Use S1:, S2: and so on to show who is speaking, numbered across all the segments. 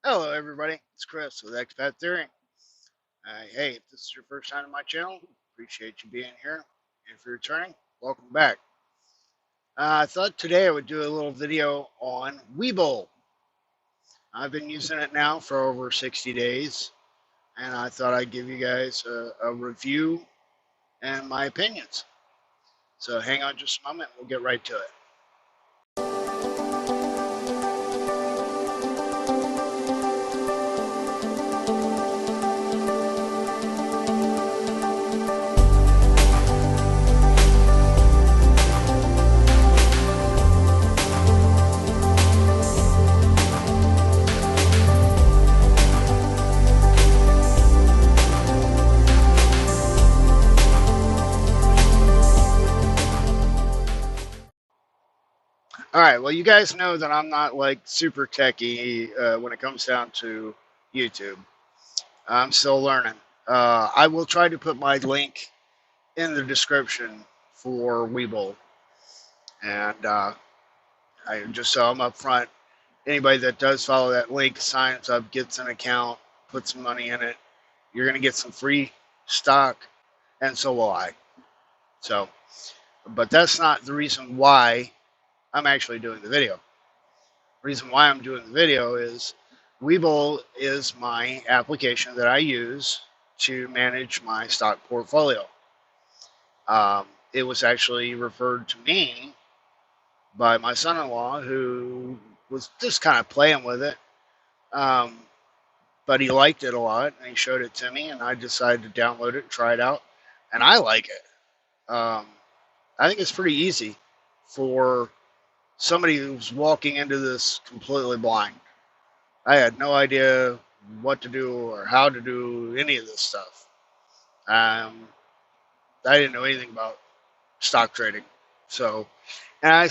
S1: Hello, everybody. It's Chris with Expat Theory. Hey, if this is your first time on my channel, appreciate you being here. And if you're returning, welcome back. I thought today I would do a little video on Webull. I've been using it now for over 60 days, and I thought I'd give you guys a review and my opinions. So hang on just a moment, we'll get right to it. All right, well, you guys know that I'm not like super techy when it comes down to YouTube. I'm still learning. I will try to put my link in the description for Webull. And I just so I'm up front, anybody that does follow that link, signs up, gets an account, puts some money in it, you're going to get some free stock, and so will I. So, but that's not the reason why I'm actually doing the video. The reason why I'm doing the video is Webull is my application that I use to manage my stock portfolio. It was actually referred to me by my son-in-law, who was just kind of playing with it. Um, but he liked it a lot, and he showed it to me, and I decided to download it, try it out, and I like it. I think it's pretty easy for somebody who's walking into this completely blind. I had no idea what to do or how to do any of this stuff. I didn't know anything about stock trading, so and I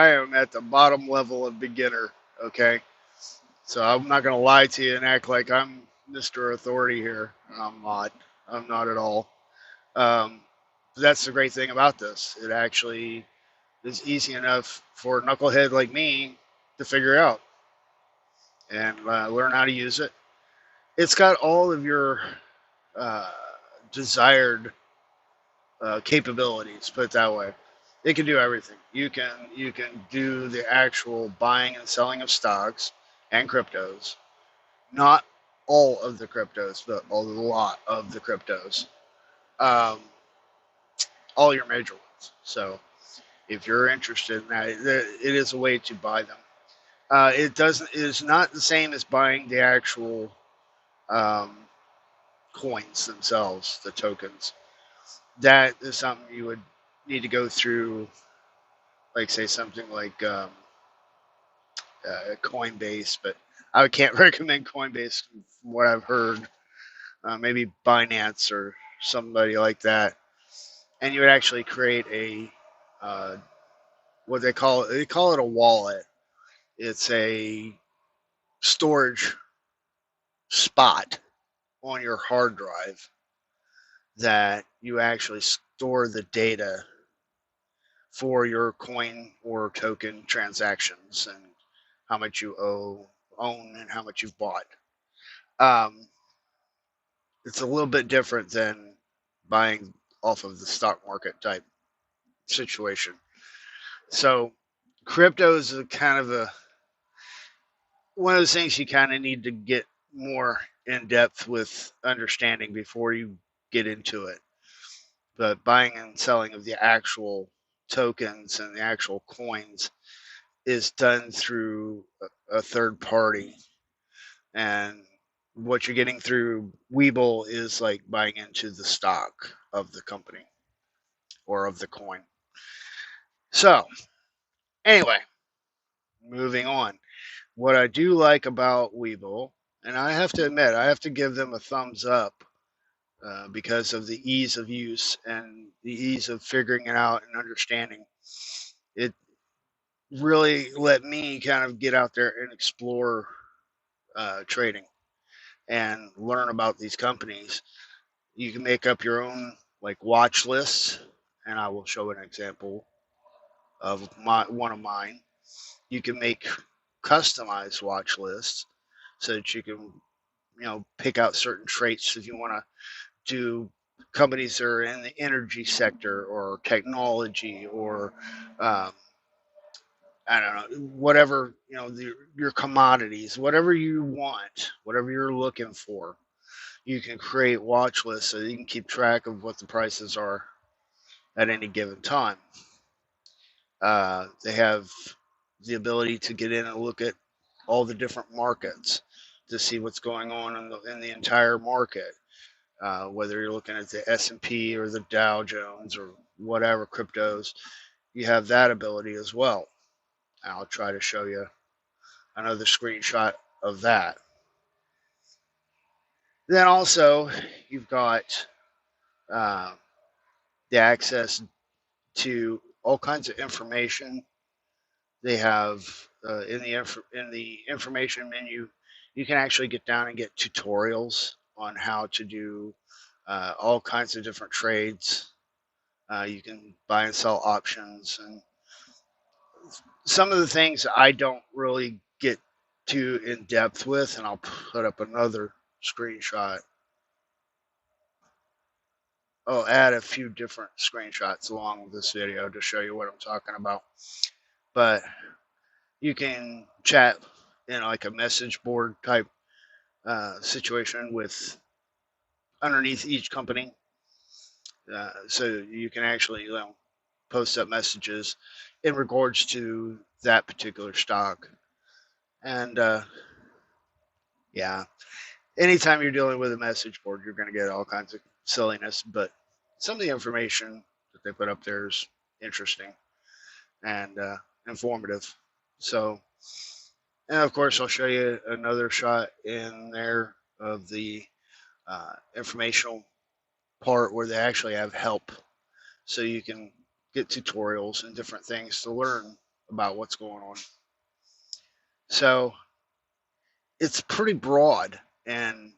S1: am at the bottom level of beginner. Okay, so I'm not gonna lie to you and act like I'm Mr. Authority here. I'm not. I'm not at all. Um, that's the great thing about this. It actually is easy enough for a knucklehead like me to figure out and learn how to use it. It's got all of your uh, desired capabilities. Put it that way. It can do everything. You can do the actual buying and selling of stocks and cryptos. Not all of the cryptos, but a lot of the cryptos. Um, all your major ones. So if you're interested in that, it is a way to buy them. It doesn't. It is not the same as buying the actual um, coins themselves, the tokens. That is something you would need to go through, like say something like Coinbase, but I can't recommend Coinbase from what I've heard. Maybe Binance or somebody like that, and you would actually create a what they call it. They call it a wallet. It's a storage spot on your hard drive that you actually store the data for your coin or token transactions and how much you own and how much you've bought. Um, it's a little bit different than buying off of the stock market type situation. So crypto is a kind of a one of those things you kind of need to get more in depth with understanding before you get into it. But buying and selling of the actual tokens and the actual coins is done through a third party, and what you're getting through Webull is like buying into the stock of the company or of the coin. So anyway, moving on. What I do like about Webull, and I have to admit, I have to give them a thumbs up because of the ease of use and the ease of figuring it out and understanding. It really let me kind of get out there and explore trading and learn about these companies. You can make up your own like watch lists, and I will show an example of one of mine. You can make customized watch lists so that you can, pick out certain traits if you want to do companies that are in the energy sector or technology or um, I don't know, whatever, your commodities, whatever you want, whatever you're looking for, you can create watch lists so you can keep track of what the prices are at any given time. They have the ability to get in and look at all the different markets to see what's going on in the entire market. Whether you're looking at the S&P or the Dow Jones or whatever cryptos, you have that ability as well. I'll try to show you another screenshot of that. Then also, you've got uh, the access to all kinds of information. They have in the information menu, you can actually get down and get tutorials on how to do all kinds of different trades. You can buy and sell options, and some of the things I don't really get too in depth with, and I'll put up another screenshot. I'll add a few different screenshots along with this video to show you what I'm talking about. But you can chat in like a message board type situation with underneath each company. So you can actually post up messages in regards to that particular stock. And yeah, anytime you're dealing with a message board, you're going to get all kinds of silliness. But some of the information that they put up there is interesting and informative. So, and of course, I'll show you another shot in there of the informational part where they actually have help. So you can get tutorials and different things to learn about what's going on. So it's pretty broad, and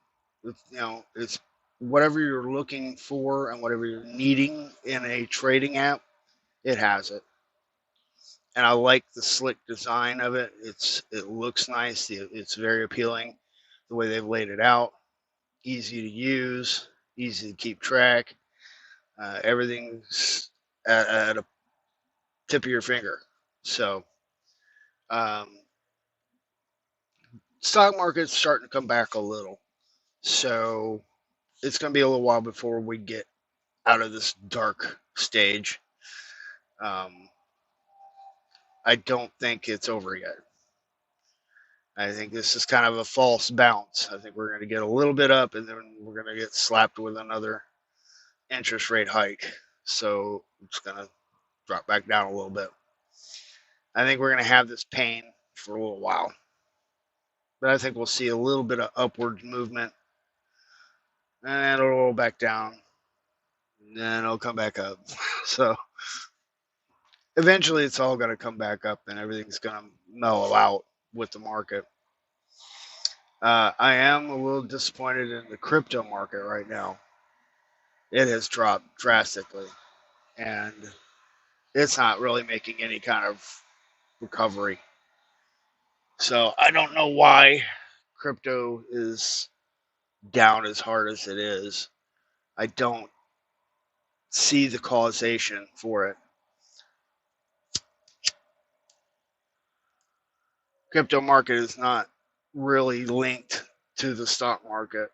S1: it's whatever you're looking for and whatever you're needing in a trading app, it has it. And I like the slick design of it. It looks nice. It's very appealing the way they've laid it out. Easy to use, easy to keep track. Everything's at a tip of your finger. So, um, stock market's starting to come back a little. So it's going to be a little while before we get out of this dark stage. Um, I don't think it's over yet. I think this is kind of a false bounce. I think we're going to get a little bit up, and then we're going to get slapped with another interest rate hike. So it's going to drop back down a little bit. I think we're going to have this pain for a little while. But I think we'll see a little bit of upward movement, and it'll roll back down, and then it'll come back up. So eventually it's all going to come back up, and everything's going to mellow out with the market. I am a little disappointed in the crypto market right now. It has dropped drastically, and it's not really making any kind of recovery. So I don't know why crypto is down as hard as it is. I don't see the causation for it. Crypto market is not really linked to the stock market.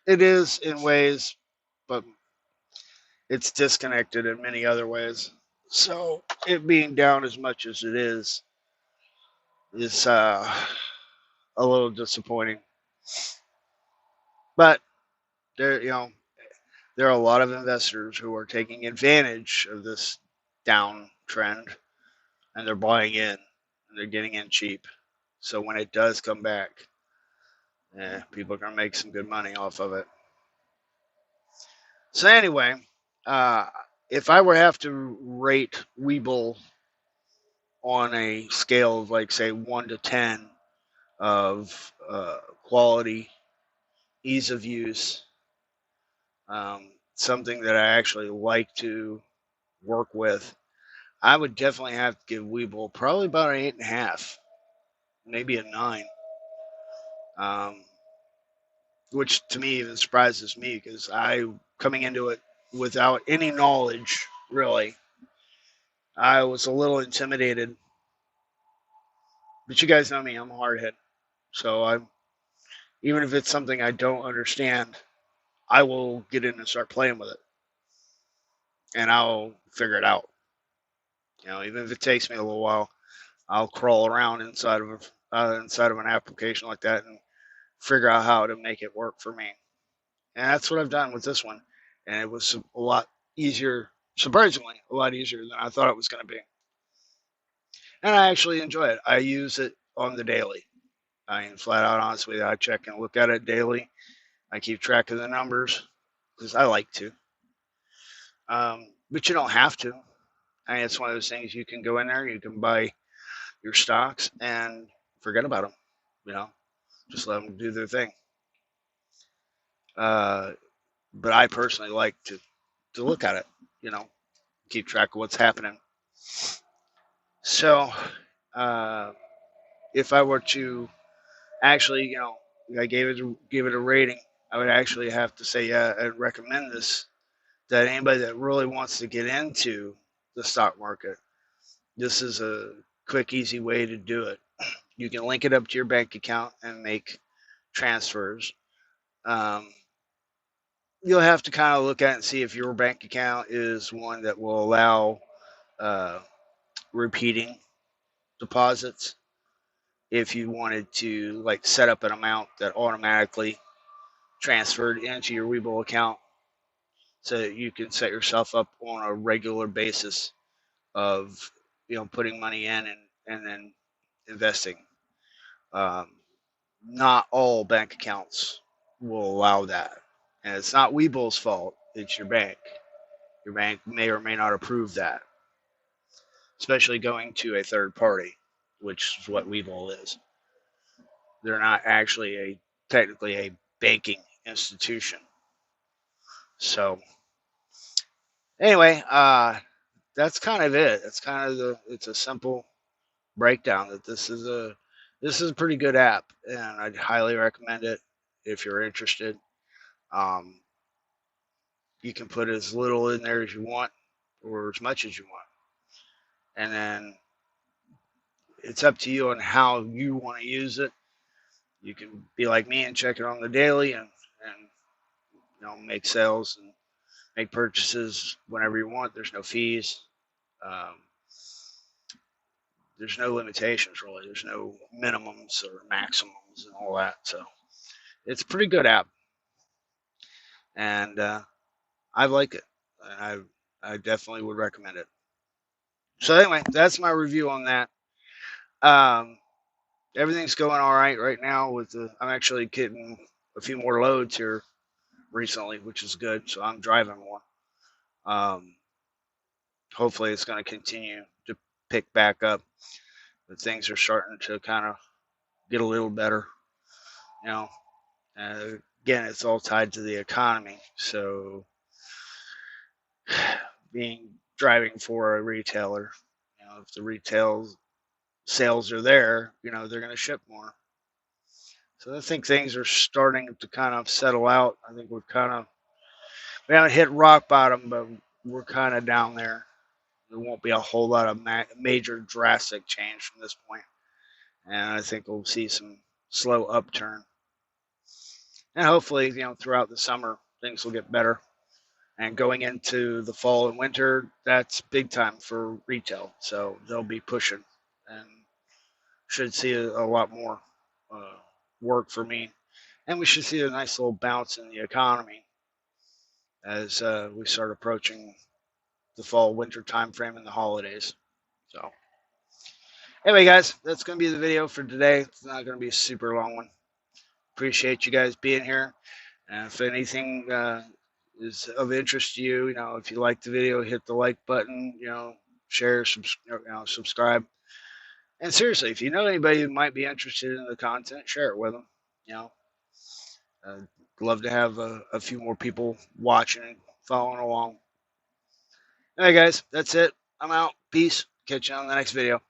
S1: It is in ways, but it's disconnected in many other ways. So it being down as much as it is a little disappointing. But there, there are a lot of investors who are taking advantage of this downtrend, and they're buying in, and they're getting in cheap. So when it does come back, people are going to make some good money off of it. So anyway, uh, if I were to have to rate Webull on a scale of like say 1 to 10 of quality, ease of use, something that I actually like to work with, I would definitely have to give Webull probably about an 8.5. maybe a 9, which to me even surprises me because coming into it without any knowledge, really, I was a little intimidated. But you guys know me, I'm a hardhead. So even if it's something I don't understand, I will get in and start playing with it, and I'll figure it out. Even if it takes me a little while, I'll crawl around inside of an application like that and figure out how to make it work for me. And that's what I've done with this one, and it was a lot easier, surprisingly, a lot easier than I thought it was going to be. And I actually enjoy it. I use it on the daily. I mean, flat out honest with you, I check and look at it daily. I keep track of the numbers because I like to. But you don't have to. I mean, it's one of those things you can go in there, you can buy your stocks and forget about them. You know, just let them do their thing. But I personally like to look at it. Keep track of what's happening. So, uh, if I were to actually, I give it a rating, I would actually have to say, yeah, I'd recommend this that anybody that really wants to get into the stock market. This is a quick, easy way to do it. You can link it up to your bank account and make transfers. Um, you'll have to kind of look at it and see if your bank account is one that will allow uh, repeating deposits. If you wanted to like set up an amount that automatically transferred into your Webull account, so that you can set yourself up on a regular basis of putting money in and then investing. Um, Not all bank accounts will allow that, and it's not Webull's fault. It's your bank. Your bank may or may not approve that, especially going to a third party, which is what Webull is. They're not actually technically a banking institution. So anyway, that's kind of it. That's kind of it's a simple breakdown that this is a pretty good app, and I'd highly recommend it if you're interested. Um, you can put as little in there as you want or as much as you want, and then it's up to you on how you want to use it. You can be like me and check it on the daily and make sales and make purchases whenever you want. There's no fees. Um, there's no limitations really. There's no minimums or maximums and all that. So it's a pretty good app, and I like it. I definitely would recommend it. So anyway, that's my review on that. Um, Everything's going all right now. I'm actually getting a few more loads here recently, which is good. So I'm driving more. Um, Hopefully, it's going to continue to pick back up. But things are starting to kind of get a little better. You know, again, it's all tied to the economy. So, driving for a retailer, if the retail sales are there, they're going to ship more. So I think things are starting to kind of settle out. I think we haven't hit rock bottom, but we're kind of down there. There won't be a whole lot of major drastic change from this point, and I think we'll see some slow upturn. And hopefully, throughout the summer, things will get better. And going into the fall and winter, that's big time for retail. So they'll be pushing and should see a lot more work for me. And we should see a nice little bounce in the economy as we start approaching the fall winter time frame and the holidays. So anyway, guys, that's going to be the video for today. It's not going to be a super long one. Appreciate you guys being here. And if anything is of interest to you, if you like the video, hit the like button, share, subscribe. And seriously, if you know anybody who might be interested in the content, share it with them. I'd love to have a few more people watching and following along. All right, guys, that's it. I'm out. Peace. Catch you on the next video.